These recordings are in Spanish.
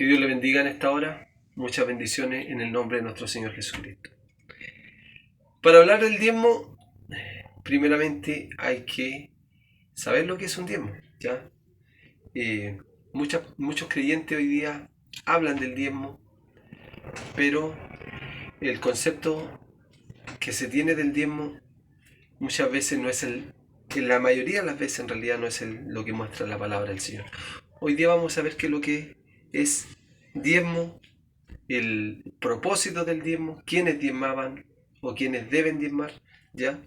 Que Dios le bendiga en esta hora. Muchas bendiciones en el nombre de nuestro Señor Jesucristo. Para hablar del diezmo, primeramente hay que saber lo que es un diezmo, ¿ya? Muchos creyentes hoy día hablan del diezmo, pero el concepto que se tiene del diezmo muchas veces no es en la mayoría de las veces en realidad no es lo que muestra la palabra del Señor. Hoy día vamos a ver qué es lo que es diezmo, el propósito del diezmo, quiénes diezmaban o quiénes deben diezmar, ¿ya?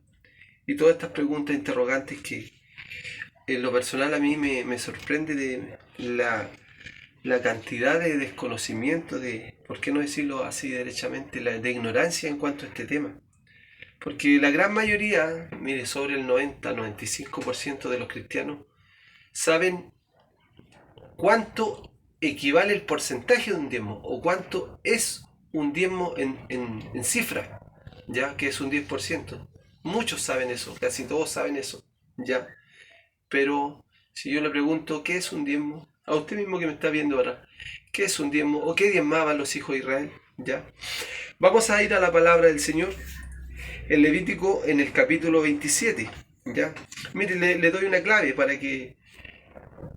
Y todas estas preguntas interrogantes que en lo personal a mí me sorprende de la cantidad de desconocimiento, de, por qué no decirlo así derechamente, de ignorancia en cuanto a este tema. Porque la gran mayoría, mire, sobre el 90-95% de los cristianos, saben cuánto equivale el porcentaje de un diezmo o cuánto es un diezmo en cifra, ya que es un 10%. Muchos saben eso, casi todos saben eso, ya. Pero si yo le pregunto qué es un diezmo, a usted mismo que me está viendo ahora, ¿qué es un diezmo o qué diezmaban los hijos de Israel? Ya. Vamos a ir a la palabra del Señor en Levítico en el capítulo 27, ya. Mire, le doy una clave para que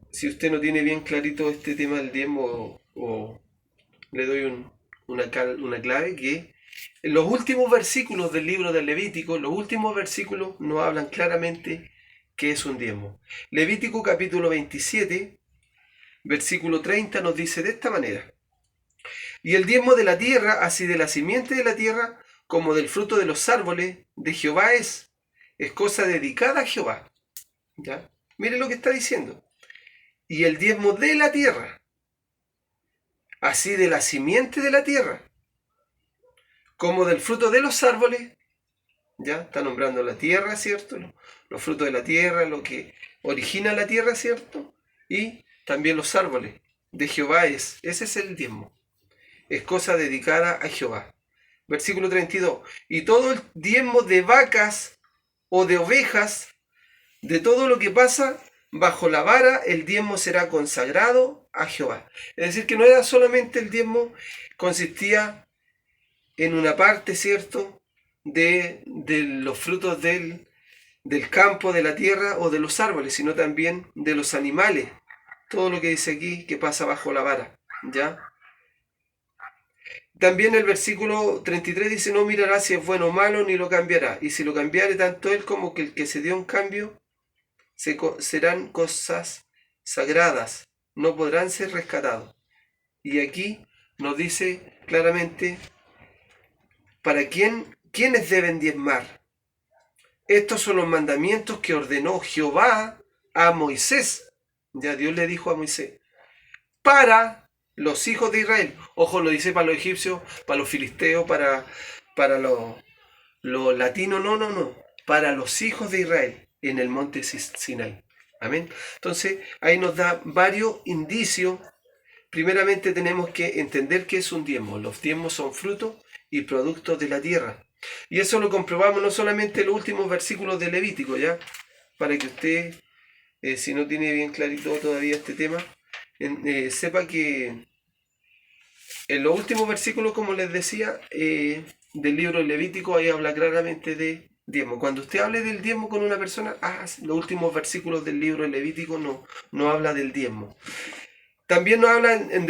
si usted no tiene bien clarito este tema del diezmo, o le doy una clave que en los últimos versículos del libro del Levítico, los últimos versículos nos hablan claramente qué es un diezmo. Levítico capítulo 27, versículo 30 nos dice de esta manera: y el diezmo de la tierra, así de la simiente de la tierra, como del fruto de los árboles, de Jehová es cosa dedicada a Jehová. ¿Ya? Mire lo que está diciendo. Y el diezmo de la tierra, así de la simiente de la tierra, como del fruto de los árboles, ya está nombrando la tierra, ¿cierto? Los frutos de la tierra, lo que origina la tierra, ¿cierto? Y también los árboles de Jehová ese es el diezmo, es cosa dedicada a Jehová. Versículo 32, y todo el diezmo de vacas o de ovejas, de todo lo que pasa bajo la vara, el diezmo será consagrado a Jehová. Es decir, que no era solamente el diezmo, consistía en una parte, ¿cierto?, de los frutos del campo, de la tierra o de los árboles, sino también de los animales. Todo lo que dice aquí que pasa bajo la vara, ¿ya? También el versículo 33 dice: no mirará si es bueno o malo, ni lo cambiará. Y si lo cambiare, tanto él como que el que se dio un cambio, serán cosas sagradas, no podrán ser rescatados. Y aquí nos dice claramente para quiénes deben diezmar. Estos son los mandamientos que ordenó Jehová a Moisés. Ya Dios le dijo a Moisés, para los hijos de Israel. Ojo, lo dice para los egipcios, para los filisteos, para los latinos, no. Para los hijos de Israel en el monte Sinai. Amén. Entonces, ahí nos da varios indicios. Primeramente tenemos que entender qué es un diezmo. Los diezmos son frutos y productos de la tierra. Y eso lo comprobamos no solamente en los últimos versículos de Levítico, ¿ya? Para que usted, si no tiene bien clarito todavía este tema, sepa que en los últimos versículos, como les decía, del libro Levítico, ahí habla claramente de diezmo. Cuando usted hable del diezmo con una persona, los últimos versículos del libro Levítico no habla del diezmo. También nos habla en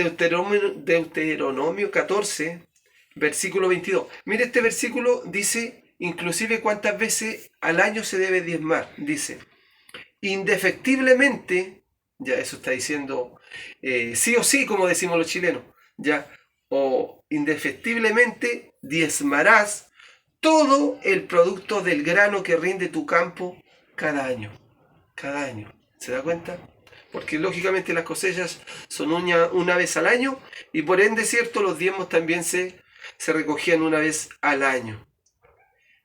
Deuteronomio 14, versículo 22. Mire, este versículo dice inclusive cuántas veces al año se debe diezmar. Dice, indefectiblemente, ya eso está diciendo sí o sí, como decimos los chilenos, ya, o indefectiblemente diezmarás todo el producto del grano que rinde tu campo cada año. Cada año. ¿Se da cuenta? Porque lógicamente las cosechas son una vez al año y por ende, cierto, los diezmos también se recogían una vez al año.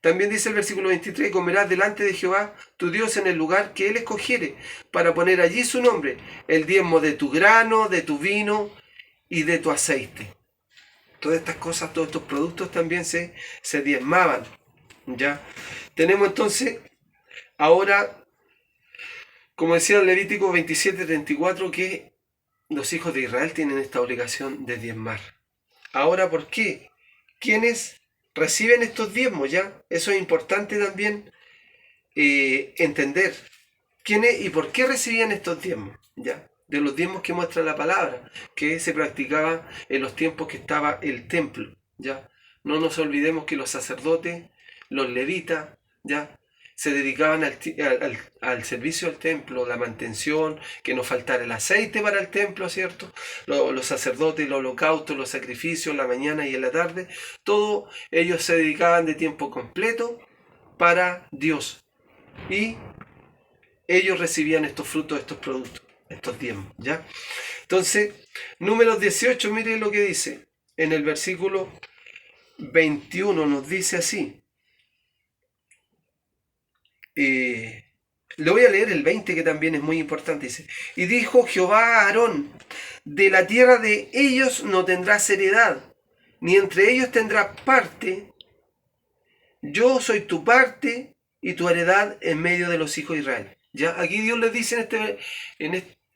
También dice el versículo 23, comerás delante de Jehová tu Dios en el lugar que él escogiere para poner allí su nombre, el diezmo de tu grano, de tu vino y de tu aceite. Todas estas cosas, todos estos productos también se diezmaban. ¿Ya? Tenemos entonces ahora, como decía el Levítico 27:34, que los hijos de Israel tienen esta obligación de diezmar. Ahora, ¿por qué? ¿Quiénes reciben estos diezmos? ¿Ya? Eso es importante también entender. ¿Quiénes y por qué recibían estos diezmos? ¿Ya? De los diezmos que muestra la palabra, que se practicaba en los tiempos que estaba el templo. ¿Ya? No nos olvidemos que los sacerdotes, los levitas, ¿ya? Se dedicaban al servicio al templo, la mantención, que no faltara el aceite para el templo, ¿cierto? Los sacerdotes, los holocaustos, los sacrificios, en la mañana y en la tarde, todo ellos se dedicaban de tiempo completo para Dios. Y ellos recibían estos frutos, estos productos, estos diezmos, ¿ya? Entonces, Números 18, mire lo que dice. En el versículo 21 nos dice así. Le voy a leer el 20, que también es muy importante. Dice: y dijo Jehová a Aarón: de la tierra de ellos no tendrás heredad, ni entre ellos tendrás parte. Yo soy tu parte y tu heredad en medio de los hijos de Israel. Ya aquí Dios les dice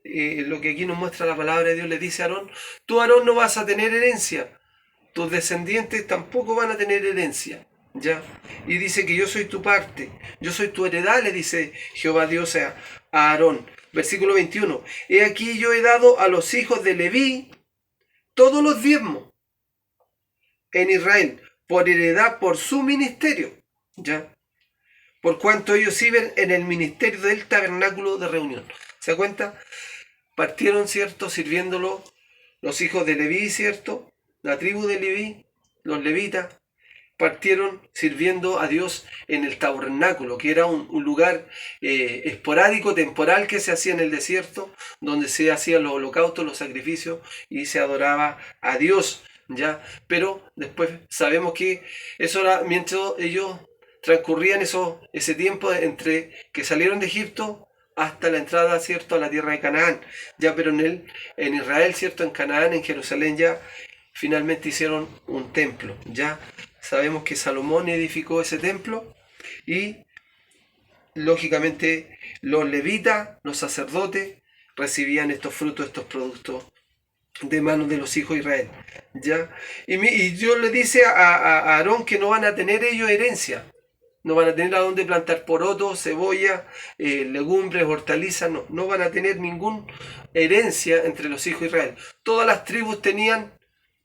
lo que aquí nos muestra la palabra de Dios, les dice a Aarón: tú, Aarón, no vas a tener herencia, tus descendientes tampoco van a tener herencia. ¿Ya? Y dice que yo soy tu parte, yo soy tu heredad, le dice Jehová Dios a Aarón. Versículo 21. He aquí yo he dado a los hijos de Leví todos los diezmos en Israel, por heredad, por su ministerio. ¿Ya? Por cuanto ellos sirven en el ministerio del tabernáculo de reunión. ¿Se da cuenta? Partieron, ¿cierto?, sirviéndolo los hijos de Leví, ¿cierto? La tribu de Leví, los levitas, partieron sirviendo a Dios en el tabernáculo, que era un lugar esporádico, temporal, que se hacía en el desierto, donde se hacían los holocaustos, los sacrificios, y se adoraba a Dios, ¿ya? Pero después sabemos que eso era mientras ellos transcurrían ese tiempo entre que salieron de Egipto hasta la entrada, ¿cierto?, a la tierra de Canaán, ya. Pero en Israel, ¿cierto?, en Canaán, en Jerusalén, ya finalmente hicieron un templo, ya. Sabemos que Salomón edificó ese templo y, lógicamente, los levitas, los sacerdotes, recibían estos frutos, estos productos de manos de los hijos de Israel, ¿ya? Y Dios le dice a Aarón que no van a tener ellos herencia, no van a tener a dónde plantar porotos, cebolla, legumbres, hortalizas, no van a tener ninguna herencia entre los hijos de Israel. Todas las tribus tenían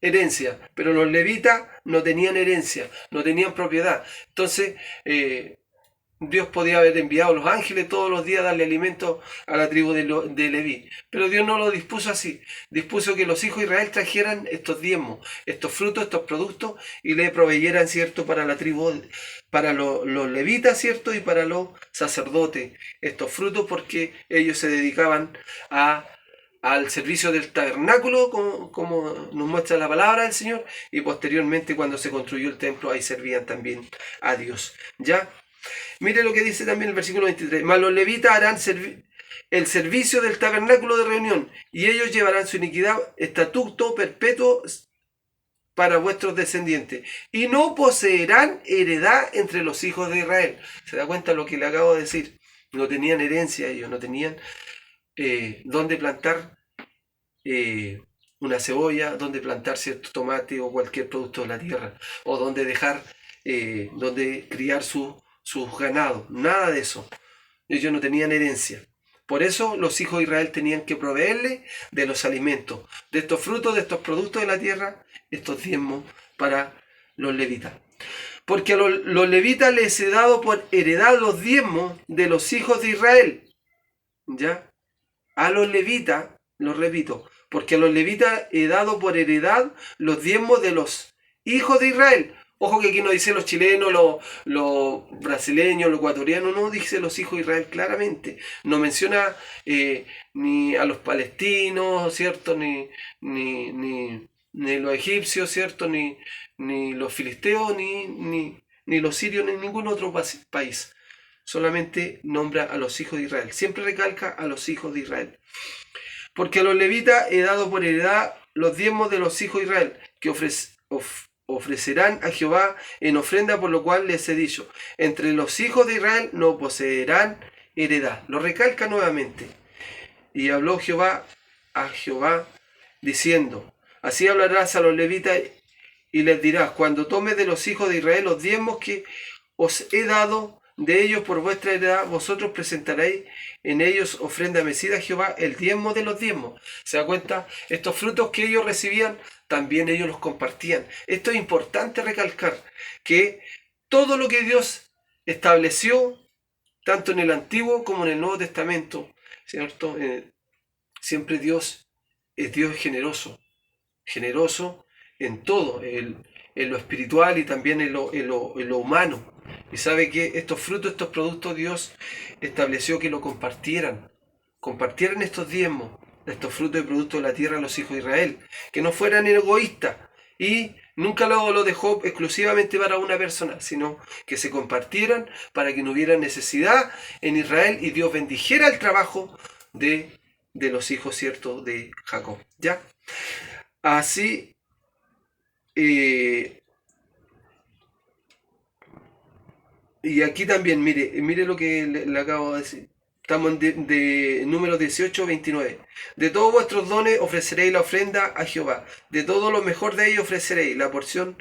herencia, pero los levitas no tenían herencia, no tenían propiedad. Entonces, Dios podía haber enviado a los ángeles todos los días a darle alimento a la tribu de Leví, pero Dios no lo dispuso así. Dispuso que los hijos de Israel trajeran estos diezmos, estos frutos, estos productos, y le proveyeran, ¿cierto?, para la tribu, para los levitas, ¿cierto?, y para los sacerdotes, estos frutos, porque ellos se dedicaban al servicio del tabernáculo, como nos muestra la palabra del Señor, y posteriormente, cuando se construyó el templo, ahí servían también a Dios, ¿ya? Mire lo que dice también el versículo 23. Mas los levitas harán el servicio del tabernáculo de reunión, y ellos llevarán su iniquidad, estatuto perpetuo para vuestros descendientes, y no poseerán heredad entre los hijos de Israel. ¿Se da cuenta lo que le acabo de decir? No tenían herencia ellos, no tenían dónde plantar una cebolla, dónde plantar cierto tomate o cualquier producto de la tierra, o dónde dejar, donde criar sus ganados, nada de eso. Ellos no tenían herencia. Por eso los hijos de Israel tenían que proveerle de los alimentos, de estos frutos, de estos productos de la tierra, estos diezmos para los levitas. Porque a los levitas les he dado por heredad los diezmos de los hijos de Israel. ¿Ya? A los levitas, lo repito, porque a los levitas he dado por heredad los diezmos de los hijos de Israel. Ojo que aquí no dice los chilenos, los brasileños, los ecuatorianos, no, dice los hijos de Israel claramente. No menciona ni a los palestinos, ¿cierto? Ni los egipcios, ¿cierto? Ni los filisteos, ni los sirios, ni ningún otro país. Solamente nombra a los hijos de Israel. Siempre recalca a los hijos de Israel. Porque a los levitas he dado por heredad los diezmos de los hijos de Israel, que ofrecerán a Jehová en ofrenda, por lo cual les he dicho: entre los hijos de Israel no poseerán heredad. Lo recalca nuevamente. Y habló Jehová a Jehová, diciendo: así hablarás a los levitas y les dirás: cuando tomes de los hijos de Israel los diezmos que os he dado de ellos por vuestra heredad, vosotros presentaréis en ellos ofrenda mecida a Jehová, el diezmo de los diezmos. ¿Se da cuenta? Estos frutos que ellos recibían, también ellos los compartían. Esto es importante recalcar, que todo lo que Dios estableció, tanto en el Antiguo como en el Nuevo Testamento, ¿cierto? Siempre Dios es Dios generoso en todo, en lo espiritual y también en lo humano. Y sabe que estos frutos, estos productos, Dios estableció que lo compartieran estos diezmos, estos frutos y productos de la tierra a los hijos de Israel, que no fueran egoístas y nunca lo dejó exclusivamente para una persona, sino que se compartieran para que no hubiera necesidad en Israel y Dios bendijera el trabajo de los hijos, ¿cierto?, de Jacob. ¿Ya? Así, y aquí también, mire lo que le acabo de decir. Estamos de número 18, 29. De todos vuestros dones ofreceréis la ofrenda a Jehová. De todo lo mejor de ellos ofreceréis la porción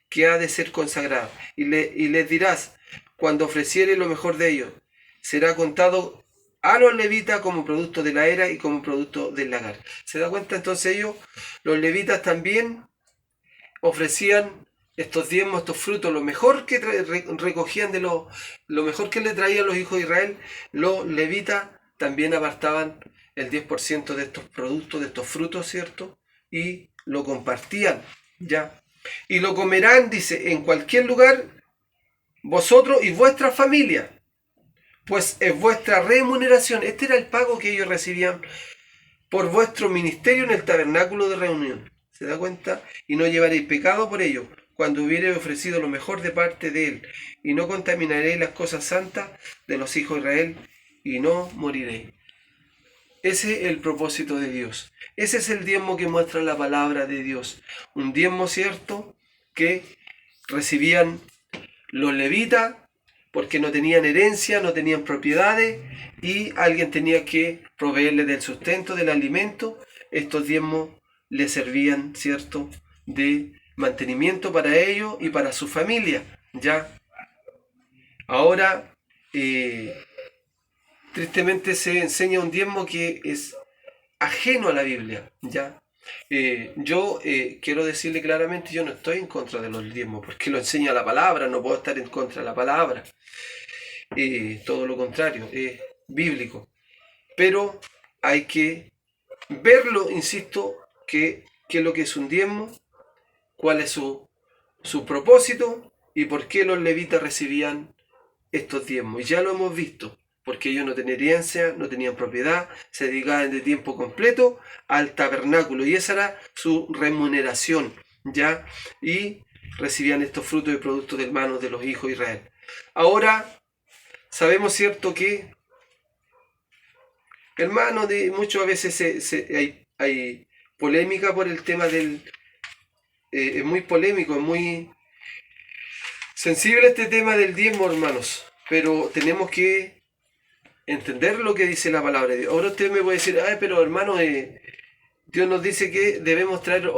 que ha de ser consagrada. Y les dirás, cuando ofreciere lo mejor de ellos, será contado a los levitas como producto de la era y como producto del lagar. ¿Se da cuenta? Entonces ellos, los levitas también ofrecían estos diezmos, estos frutos, lo mejor que recogían de lo mejor que le traían los hijos de Israel. Los levitas también apartaban el 10% de estos productos, de estos frutos, ¿cierto? Y lo compartían, ¿ya? Y lo comerán, dice, en cualquier lugar, vosotros y vuestra familia, pues es vuestra remuneración. Este era el pago que ellos recibían por vuestro ministerio en el tabernáculo de reunión. ¿Se da cuenta? Y no llevaréis pecado por ello, cuando hubiereis ofrecido lo mejor de parte de él, y no contaminaréis las cosas santas de los hijos de Israel, y no moriréis. Ese es el propósito de Dios. Ese es el diezmo que muestra la palabra de Dios. Un diezmo, ¿cierto?, que recibían los levitas porque no tenían herencia, no tenían propiedades, y alguien tenía que proveerles del sustento, del alimento. Estos diezmos les servían, ¿cierto?, de mantenimiento para ellos y para su familia, ¿ya? Ahora, tristemente se enseña un diezmo que es ajeno a la Biblia, ¿ya? Yo quiero decirle claramente, yo no estoy en contra de los diezmos, porque lo enseña la palabra, no puedo estar en contra de la palabra. Todo lo contrario, es bíblico. Pero hay que verlo, insisto, qué es lo que es un diezmo, cuál es su propósito y por qué los levitas recibían estos diezmos. Y ya lo hemos visto, porque ellos no tenían herencia, no tenían propiedad, se dedicaban de tiempo completo al tabernáculo y esa era su remuneración, ¿ya? Y recibían estos frutos y productos de manos de los hijos de Israel. Ahora, sabemos, ¿cierto?, que, hermanos, muchas veces hay polémica por el tema del... es muy polémico, es muy sensible este tema del diezmo, hermanos, pero tenemos que entender lo que dice la palabra de Dios. Ahora usted me puede decir, pero hermano, Dios nos dice que debemos traer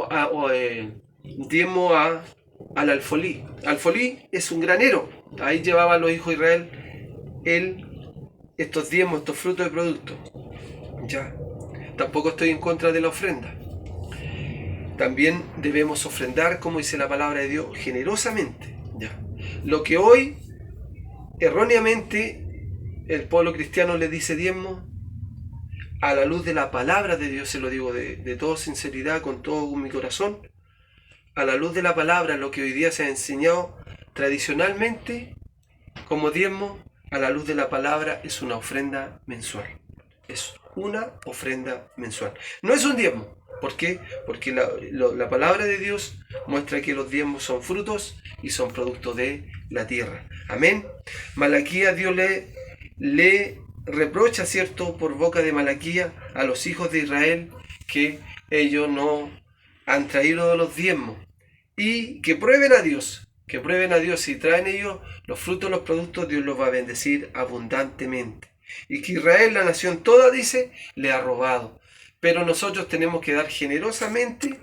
diezmo al alfolí. Alfolí es un granero, ahí llevaban los hijos de Israel estos diezmos, estos frutos de productos. Ya, tampoco estoy en contra de la ofrenda. También debemos ofrendar, como dice la palabra de Dios, generosamente. Ya. Lo que hoy, erróneamente, el pueblo cristiano le dice diezmo, a la luz de la palabra de Dios, se lo digo de toda sinceridad, con todo mi corazón, a la luz de la palabra, lo que hoy día se ha enseñado tradicionalmente como diezmo, a la luz de la palabra, es una ofrenda mensual. Es una ofrenda mensual. No es un diezmo. ¿Por qué? Porque la palabra de Dios muestra que los diezmos son frutos y son productos de la tierra. Amén. Malaquías, Dios le reprocha, ¿cierto?, por boca de Malaquías a los hijos de Israel que ellos no han traído los diezmos. Y que prueben a Dios. Que prueben a Dios. Si traen ellos los frutos, los productos, Dios los va a bendecir abundantemente. Y que Israel, la nación toda, dice, le ha robado. pero nosotros tenemos que dar generosamente